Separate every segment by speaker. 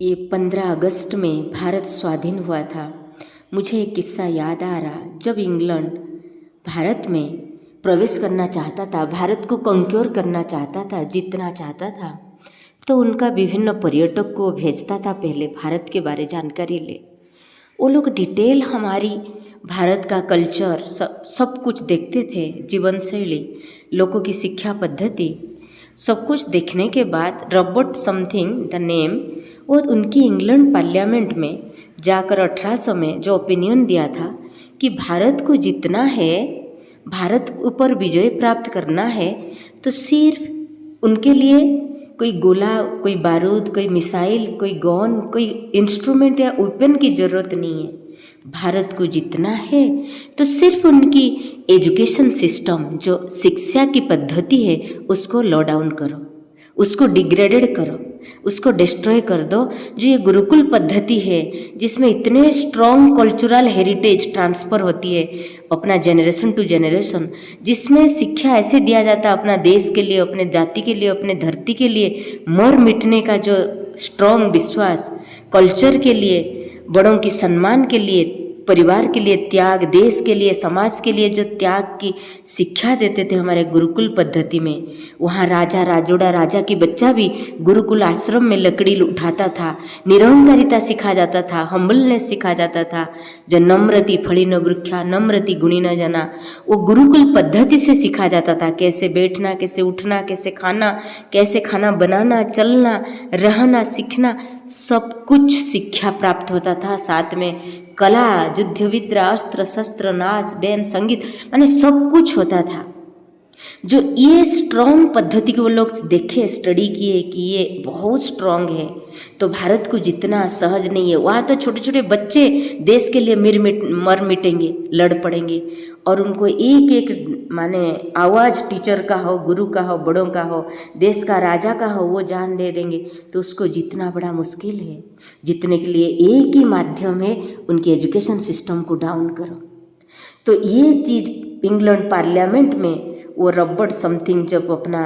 Speaker 1: ये 15 अगस्त में भारत स्वाधीन हुआ था। मुझे एक किस्सा याद आ रहा, जब इंग्लैंड भारत में प्रवेश करना चाहता था, भारत को कंक्योर करना चाहता था, जीतना चाहता था, तो उनका विभिन्न पर्यटक को भेजता था पहले भारत के बारे जानकारी ले। वो लोग डिटेल हमारी भारत का कल्चर सब कुछ देखते थे, जीवन शैली, लोगों की शिक्षा पद्धति, सब कुछ देखने के बाद रॉबर्ट समथिंग द नेम, वो उनकी इंग्लैंड पार्लियामेंट में जाकर 1800 में जो ओपिनियन दिया था कि भारत को जीतना है, भारत ऊपर विजय प्राप्त करना है, तो सिर्फ उनके लिए कोई गोला, कोई बारूद, कोई मिसाइल, कोई गन, कोई इंस्ट्रूमेंट या वेपन की ज़रूरत नहीं है। भारत को जीतना है तो सिर्फ उनकी एजुकेशन सिस्टम, जो शिक्षा की पद्धति है, उसको लो डाउन करो, उसको डिग्रेडेड करो, उसको डिस्ट्रॉय कर दो। जो ये गुरुकुल पद्धति है, जिसमें इतने स्ट्रॉन्ग कल्चरल हेरिटेज ट्रांसफ़र होती है अपना जनरेशन टू जनरेशन, जिसमें शिक्षा ऐसे दिया जाता है अपना देश के लिए, अपने जाति के लिए, अपने धरती के लिए मर मिटने का जो स्ट्रॉन्ग विश्वास, कल्चर के लिए, बड़ों की सम्मान के लिए, परिवार के लिए त्याग, देश के लिए, समाज के लिए जो त्याग की शिक्षा देते थे हमारे गुरुकुल पद्धति में। वहाँ राजा राजोड़ा, राजा की बच्चा भी गुरुकुल आश्रम में लकड़ी उठाता था, निरहंकारिता सिखा जाता था, हम्बलनेस सिखा जाता था, जो नम्रति फली न वृक्षा नम्रति गुणी न जना, वो गुरुकुल पद्धति से सिखा जाता था। कैसे बैठना, कैसे उठना, कैसे खाना बनाना, चलना, रहना, सीखना, सब कुछ शिक्षा प्राप्त होता था। साथ में कला, युद्ध विद्या, अस्त्र शस्त्र, नाच, डांस, संगीत, माने सब कुछ होता था। जो ये स्ट्रॉन्ग पद्धति को वो लोग देखे, स्टडी किए कि ये बहुत स्ट्रॉन्ग है, तो भारत को जितना सहज नहीं है। वहाँ तो छोटे छोटे बच्चे देश के लिए मर मिटेंगे, लड़ पड़ेंगे, और उनको एक एक माने आवाज़ टीचर का हो, गुरु का हो, बड़ों का हो, देश का राजा का हो, वो जान दे देंगे। तो उसको जीतना बड़ा मुश्किल है। जीतने के लिए एक ही माध्यम है, उनके एजुकेशन सिस्टम को डाउन करो। तो ये चीज़ इंग्लैंड पार्लियामेंट में वो रॉबर्ट समथिंग जब अपना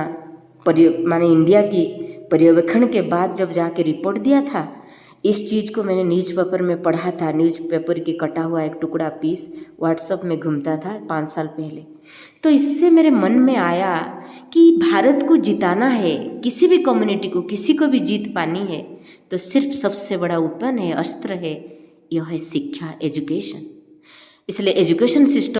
Speaker 1: माने इंडिया की पर्यवेक्षण के बाद जब जाके रिपोर्ट दिया था, इस चीज़ को मैंने न्यूज़पेपर में पढ़ा था। न्यूज़पेपर की कटा हुआ एक टुकड़ा पीस व्हाट्सएप में घूमता था 5 साल पहले। तो इससे मेरे मन में आया कि भारत को जिताना है, किसी भी कम्युनिटी को, किसी को भी जीत पानी है, तो सिर्फ सबसे बड़ा वेपन है, अस्त्र है, यह है शिक्षा, एजुकेशन। इसलिए एजुकेशन सिस्टम